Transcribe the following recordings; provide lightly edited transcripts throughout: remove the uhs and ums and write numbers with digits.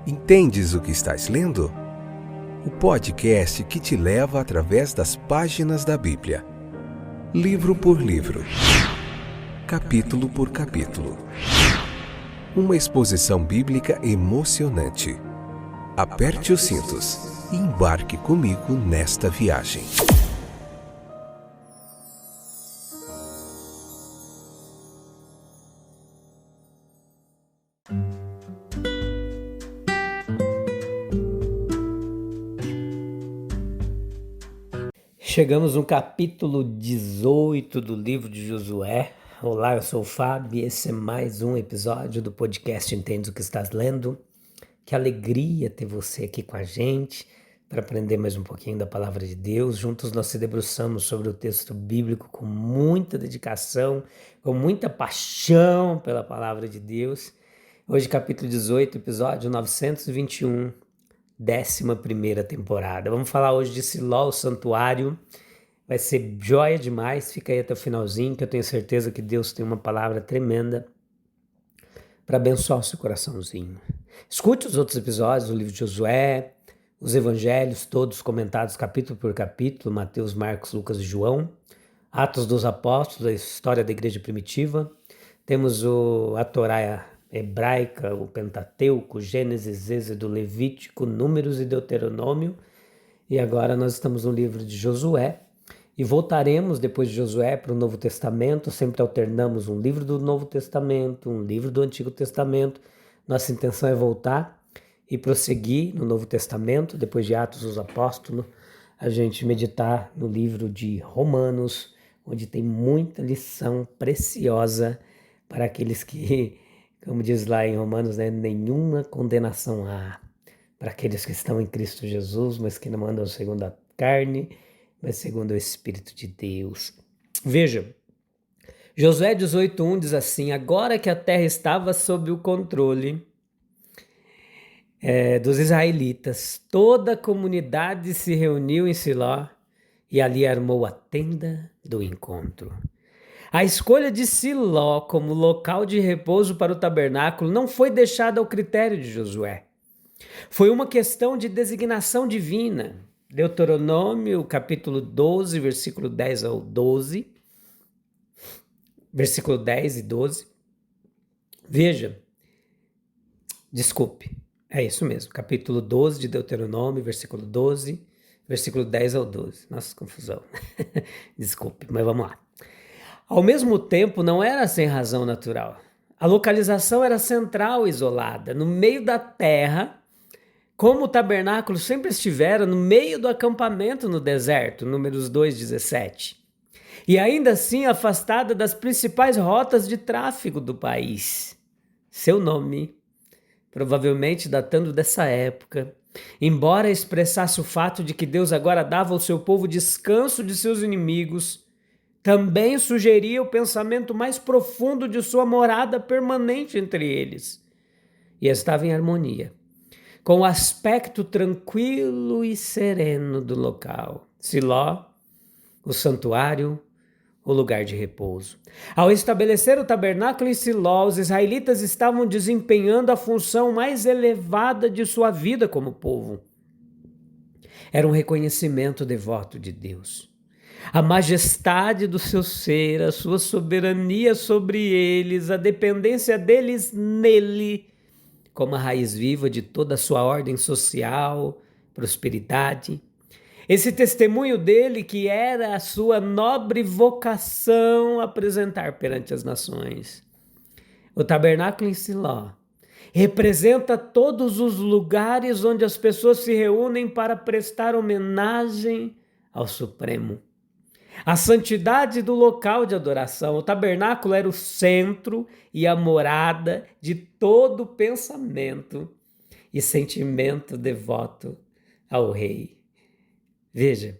Entendes o que estás lendo? O podcast que te leva através das páginas da Bíblia. Livro por livro. Capítulo por capítulo. Uma exposição bíblica emocionante. Aperte os cintos e embarque comigo nesta viagem. Chegamos no capítulo 18 do livro de Josué. Olá, eu sou o Fábio e esse é mais um episódio do podcast Entendes o que estás lendo. Que alegria ter você aqui com a gente para aprender mais um pouquinho da palavra de Deus. Juntos nós se debruçamos sobre o texto bíblico com muita dedicação, com muita paixão pela palavra de Deus. Hoje capítulo 18, episódio 921. 11ª temporada. Vamos falar hoje de Siló, o santuário. Vai ser joia demais. Fica aí até o finalzinho, que eu tenho certeza que Deus tem uma palavra tremenda para abençoar o seu coraçãozinho. Escute os outros episódios do livro de Josué, os evangelhos todos comentados capítulo por capítulo, Mateus, Marcos, Lucas e João, Atos dos Apóstolos, a história da igreja primitiva. Temos a Torá hebraica, o Pentateuco, Gênesis, Êxodo, Levítico, Números e Deuteronômio. E agora nós estamos no livro de Josué e voltaremos depois de Josué para o Novo Testamento. Sempre alternamos um livro do Novo Testamento, um livro do Antigo Testamento. Nossa intenção é voltar e prosseguir no Novo Testamento, depois de Atos dos Apóstolos, a gente meditar no livro de Romanos, onde tem muita lição preciosa para aqueles que, como diz lá em Romanos, nenhuma condenação há para aqueles que estão em Cristo Jesus, mas que não andam segundo a carne, mas segundo o Espírito de Deus. Veja, Josué 18:1 diz assim: agora que a terra estava sob o controle dos israelitas, toda a comunidade se reuniu em Siló e ali armou a tenda do encontro. A escolha de Siló como local de repouso para o tabernáculo não foi deixada ao critério de Josué. Foi uma questão de designação divina. Deuteronômio, capítulo 12, versículo 10 ao 12. Versículo 10 e 12. Veja, desculpe, é isso mesmo. Capítulo 12 de Deuteronômio, versículo 12, versículo 10 ao 12. Nossa, confusão. Desculpe, mas vamos lá. Ao mesmo tempo, não era sem razão natural. A localização era central e isolada, no meio da terra, como o tabernáculo sempre estivera no meio do acampamento no deserto, Números 2:17. E ainda assim afastada das principais rotas de tráfego do país. Seu nome, provavelmente datando dessa época, embora expressasse o fato de que Deus agora dava ao seu povo descanso de seus inimigos, também sugeria o pensamento mais profundo de sua morada permanente entre eles. E estava em harmonia com o aspecto tranquilo e sereno do local. Siló, o santuário, o lugar de repouso. Ao estabelecer o tabernáculo em Siló, os israelitas estavam desempenhando a função mais elevada de sua vida como povo. Era um reconhecimento devoto de Deus. A majestade do seu ser, a sua soberania sobre eles, a dependência deles nele, como a raiz viva de toda a sua ordem social, prosperidade. Esse testemunho dele que era a sua nobre vocação apresentar perante as nações. O tabernáculo em Siló representa todos os lugares onde as pessoas se reúnem para prestar homenagem ao Supremo. A santidade do local de adoração. O tabernáculo era o centro e a morada de todo pensamento e sentimento devoto ao rei. Veja,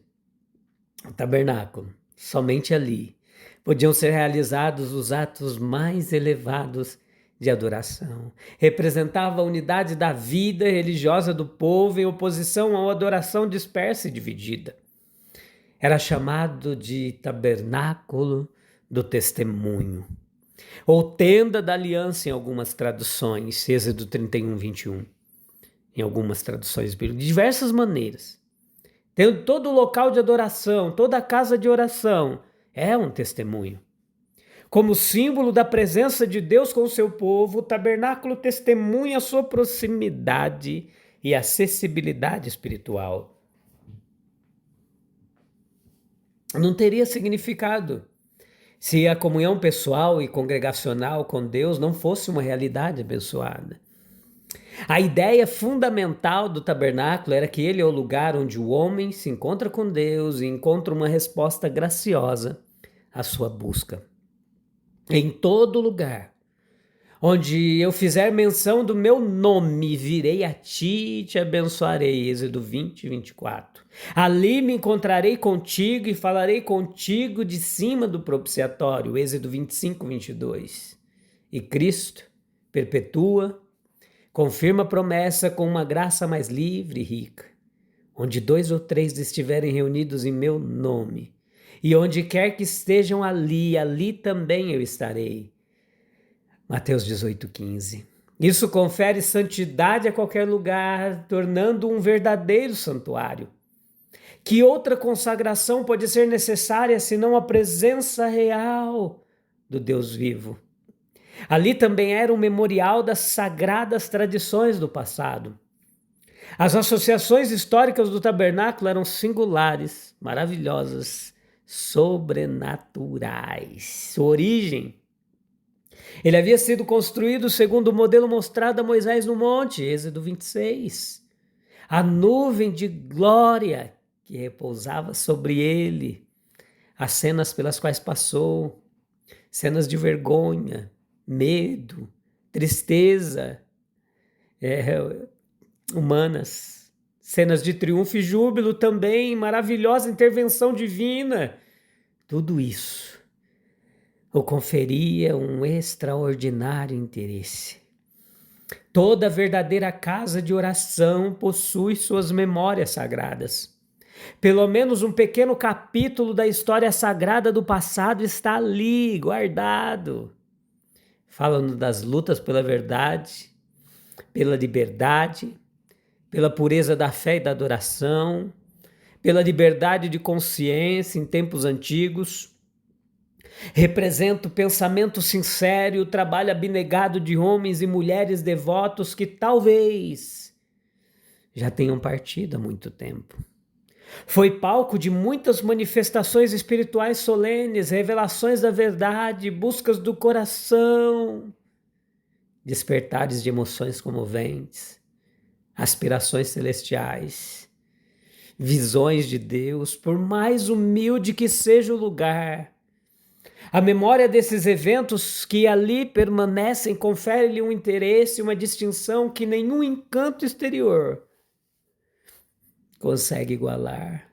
o tabernáculo, somente ali, podiam ser realizados os atos mais elevados de adoração. Representava a unidade da vida religiosa do povo em oposição a uma adoração dispersa e dividida. Era chamado de tabernáculo do testemunho, ou tenda da aliança em algumas traduções, Êxodo 31:21. em algumas traduções bíblicas, de diversas maneiras. Tendo todo o local de adoração, toda a casa de oração, é um testemunho. Como símbolo da presença de Deus com o seu povo, o tabernáculo testemunha a sua proximidade e acessibilidade espiritual. Não teria significado se a comunhão pessoal e congregacional com Deus não fosse uma realidade abençoada. A ideia fundamental do tabernáculo era que ele é o lugar onde o homem se encontra com Deus e encontra uma resposta graciosa à sua busca. Em todo lugar onde eu fizer menção do meu nome, virei a ti e te abençoarei. Êxodo 20, 24. Ali me encontrarei contigo e falarei contigo de cima do propiciatório. Êxodo 25, 22. E Cristo perpetua, confirma a promessa com uma graça mais livre e rica. Onde 2 ou 3 estiverem reunidos em meu nome, e onde quer que estejam ali também eu estarei. Mateus 18:15. Isso confere santidade a qualquer lugar, tornando um verdadeiro santuário. Que outra consagração pode ser necessária senão a presença real do Deus vivo? Ali também era um memorial das sagradas tradições do passado. As associações históricas do tabernáculo eram singulares, maravilhosas, sobrenaturais. Sua origem: ele havia sido construído segundo o modelo mostrado a Moisés no monte, Êxodo 26. A nuvem de glória que repousava sobre ele, as cenas pelas quais passou, cenas de vergonha, medo, tristeza, humanas, cenas de triunfo e júbilo também, maravilhosa intervenção divina. Tudo isso o conferia um extraordinário interesse. Toda verdadeira casa de oração possui suas memórias sagradas. Pelo menos um pequeno capítulo da história sagrada do passado está ali, guardado. Falando das lutas pela verdade, pela liberdade, pela pureza da fé e da adoração, pela liberdade de consciência em tempos antigos. Representa o pensamento sincero e o trabalho abnegado de homens e mulheres devotos que talvez já tenham partido há muito tempo. Foi palco de muitas manifestações espirituais solenes, revelações da verdade, buscas do coração, despertares de emoções comoventes, aspirações celestiais, visões de Deus, por mais humilde que seja o lugar. A memória desses eventos que ali permanecem confere-lhe um interesse, uma distinção que nenhum encanto exterior consegue igualar.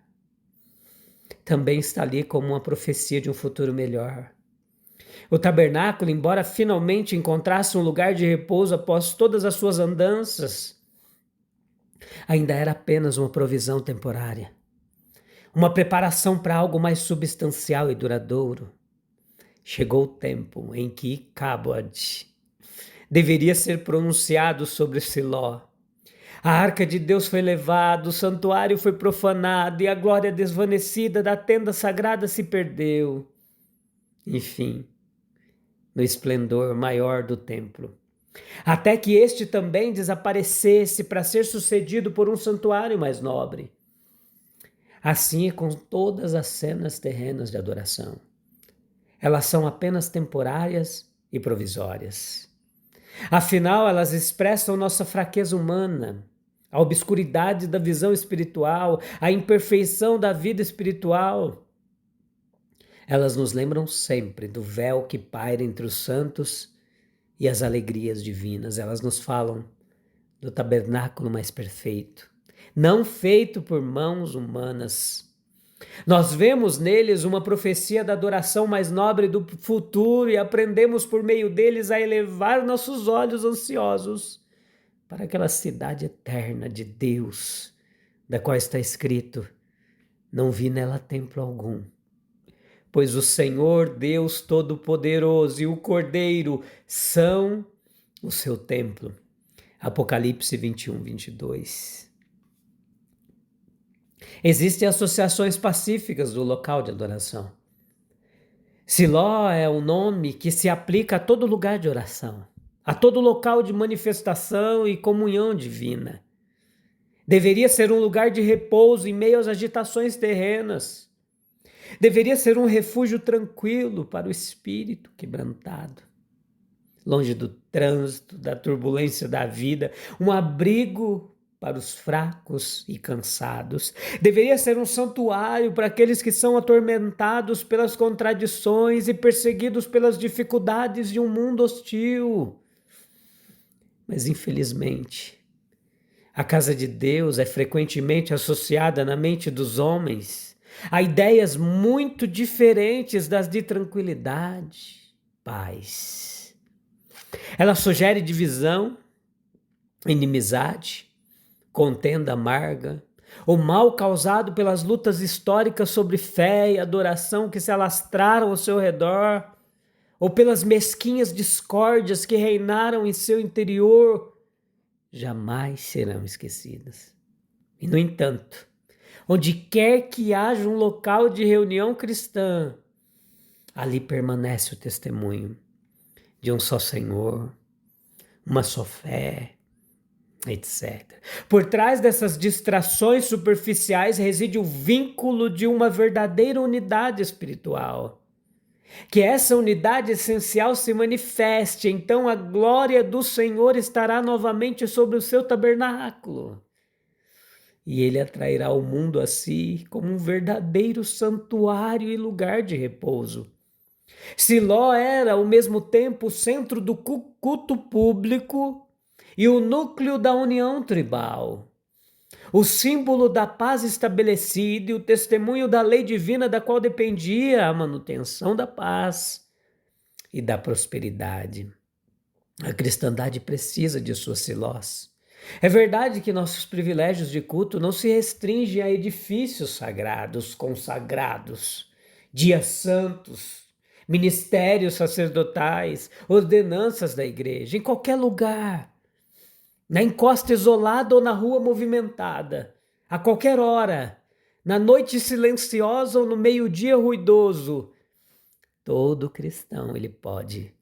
Também está ali como uma profecia de um futuro melhor. O tabernáculo, embora finalmente encontrasse um lugar de repouso após todas as suas andanças, ainda era apenas uma provisão temporária, uma preparação para algo mais substancial e duradouro. Chegou o tempo em que Kabod deveria ser pronunciado sobre Siló. A arca de Deus foi levada, o santuário foi profanado e a glória desvanecida da tenda sagrada se perdeu. Enfim, no esplendor maior do templo. Até que este também desaparecesse para ser sucedido por um santuário mais nobre. Assim é com todas as cenas terrenas de adoração. Elas são apenas temporárias e provisórias. Afinal, elas expressam nossa fraqueza humana, a obscuridade da visão espiritual, a imperfeição da vida espiritual. Elas nos lembram sempre do véu que paira entre os santos e as alegrias divinas. Elas nos falam do tabernáculo mais perfeito, não feito por mãos humanas. Nós vemos neles uma profecia da adoração mais nobre do futuro e aprendemos por meio deles a elevar nossos olhos ansiosos para aquela cidade eterna de Deus, da qual está escrito: não vi nela templo algum, pois o Senhor Deus Todo-Poderoso e o Cordeiro são o seu templo. Apocalipse 21, 22. Existem associações pacíficas do local de adoração. Siló é um nome que se aplica a todo lugar de oração, a todo local de manifestação e comunhão divina. Deveria ser um lugar de repouso em meio às agitações terrenas. Deveria ser um refúgio tranquilo para o espírito quebrantado. Longe do trânsito, da turbulência da vida, um abrigo para os fracos e cansados. Deveria ser um santuário para aqueles que são atormentados pelas contradições e perseguidos pelas dificuldades de um mundo hostil. Mas, infelizmente, a casa de Deus é frequentemente associada na mente dos homens a ideias muito diferentes das de tranquilidade, paz. Ela sugere divisão, inimizade, contenda amarga, o mal causado pelas lutas históricas sobre fé e adoração que se alastraram ao seu redor, ou pelas mesquinhas discórdias que reinaram em seu interior, jamais serão esquecidas. E, no entanto, onde quer que haja um local de reunião cristã, ali permanece o testemunho de um só Senhor, uma só fé, etc. Por trás dessas distrações superficiais reside o vínculo de uma verdadeira unidade espiritual. Que essa unidade essencial se manifeste, então a glória do Senhor estará novamente sobre o seu tabernáculo. E ele atrairá o mundo a si como um verdadeiro santuário e lugar de repouso. Siló era, ao mesmo tempo, o centro do culto público e o núcleo da união tribal. O símbolo da paz estabelecida e o testemunho da lei divina da qual dependia a manutenção da paz e da prosperidade. A cristandade precisa de suas silós. É verdade que nossos privilégios de culto não se restringem a edifícios sagrados, consagrados, dias santos, ministérios sacerdotais, ordenanças da igreja, em qualquer lugar, na encosta isolada ou na rua movimentada, a qualquer hora, na noite silenciosa ou no meio-dia ruidoso, todo cristão ele pode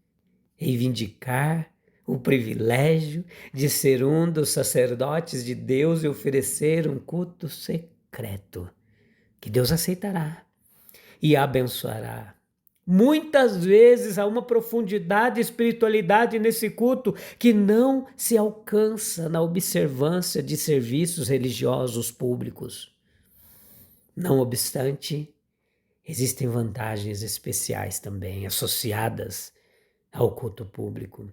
reivindicar o privilégio de ser um dos sacerdotes de Deus e oferecer um culto secreto, que Deus aceitará e abençoará. Muitas vezes há uma profundidade de espiritualidade nesse culto que não se alcança na observância de serviços religiosos públicos. Não obstante, existem vantagens especiais também associadas ao culto público.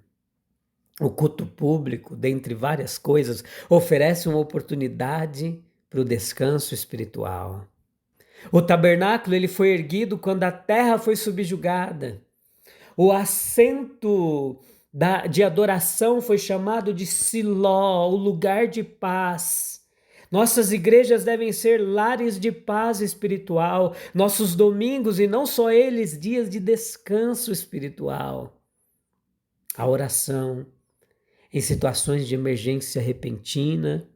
O culto público, dentre várias coisas, oferece uma oportunidade para o descanso espiritual. O tabernáculo ele foi erguido quando a terra foi subjugada. O assento de adoração foi chamado de Siló, o lugar de paz. Nossas igrejas devem ser lares de paz espiritual, nossos domingos e não só eles, dias de descanso espiritual. A oração em situações de emergência repentina,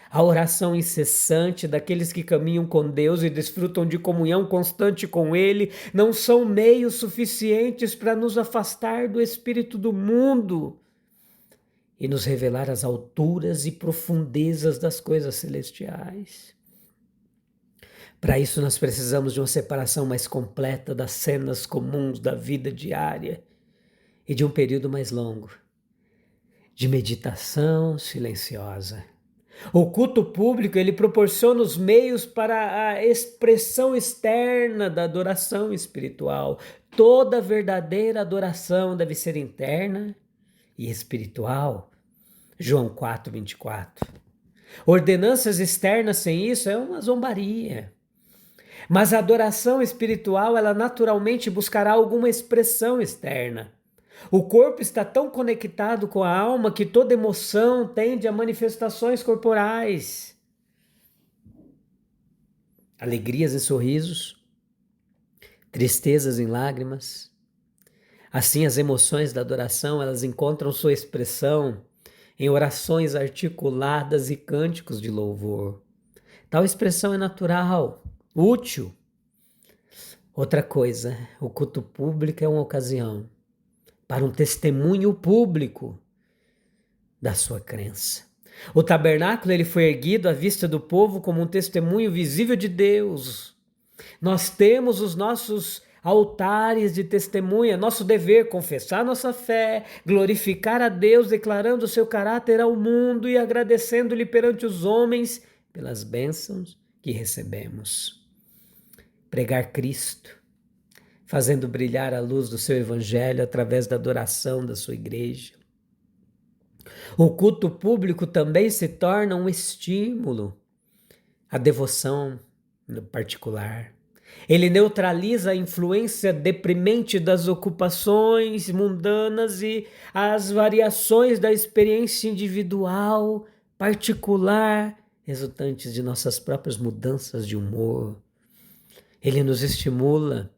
a oração incessante daqueles que caminham com Deus e desfrutam de comunhão constante com Ele, não são meios suficientes para nos afastar do espírito do mundo e nos revelar as alturas e profundezas das coisas celestiais. Para isso nós precisamos de uma separação mais completa das cenas comuns da vida diária e de um período mais longo de meditação silenciosa. O culto público, ele proporciona os meios para a expressão externa da adoração espiritual. Toda verdadeira adoração deve ser interna e espiritual. João 4, 24. Ordenanças externas sem isso é uma zombaria. Mas a adoração espiritual, ela naturalmente buscará alguma expressão externa. O corpo está tão conectado com a alma que toda emoção tende a manifestações corporais. Alegrias em sorrisos, tristezas em lágrimas. Assim, as emoções da adoração, elas encontram sua expressão em orações articuladas e cânticos de louvor. Tal expressão é natural, útil. Outra coisa, o culto público é uma ocasião para um testemunho público da sua crença. O tabernáculo ele foi erguido à vista do povo como um testemunho visível de Deus. Nós temos os nossos altares de testemunha, nosso dever confessar nossa fé, glorificar a Deus, declarando o seu caráter ao mundo e agradecendo-lhe perante os homens pelas bênçãos que recebemos. Pregar Cristo, fazendo brilhar a luz do seu evangelho através da adoração da sua igreja. O culto público também se torna um estímulo à devoção no particular. Ele neutraliza a influência deprimente das ocupações mundanas e as variações da experiência individual, particular, resultantes de nossas próprias mudanças de humor. Ele nos estimula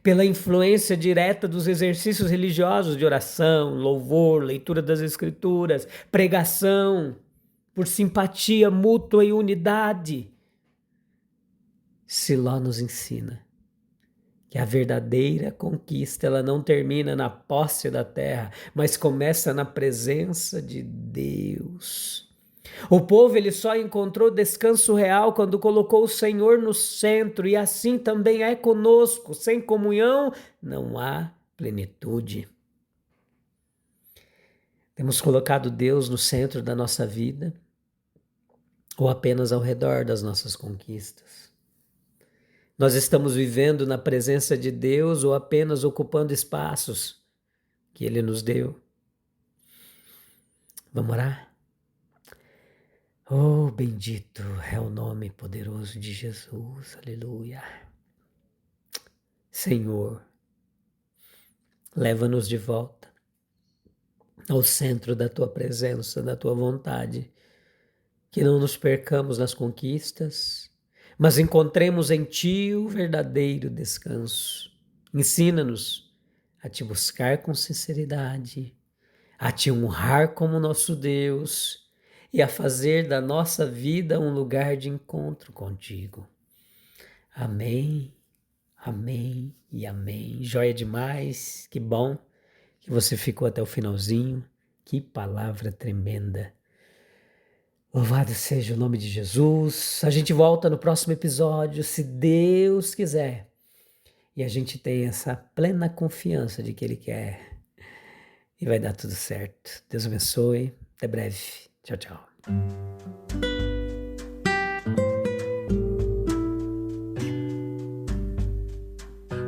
pela influência direta dos exercícios religiosos de oração, louvor, leitura das escrituras, pregação, por simpatia mútua e unidade. Siló nos ensina que a verdadeira conquista ela não termina na posse da terra, mas começa na presença de Deus. O povo ele só encontrou descanso real quando colocou o Senhor no centro, e assim também é conosco. Sem comunhão não há plenitude. Temos colocado Deus no centro da nossa vida ou apenas ao redor das nossas conquistas? Nós estamos vivendo na presença de Deus ou apenas ocupando espaços que Ele nos deu? Vamos orar? Oh, bendito é o nome poderoso de Jesus, aleluia. Senhor, leva-nos de volta ao centro da Tua presença, da Tua vontade, que não nos percamos nas conquistas, mas encontremos em Ti o verdadeiro descanso. Ensina-nos a Te buscar com sinceridade, a Te honrar como nosso Deus e a fazer da nossa vida um lugar de encontro contigo. Amém, amém e amém. Joia demais, que bom que você ficou até o finalzinho. Que palavra tremenda. Louvado seja o nome de Jesus. A gente volta no próximo episódio, se Deus quiser. E a gente tem essa plena confiança de que Ele quer. E vai dar tudo certo. Deus abençoe. Até breve. Tchau, tchau.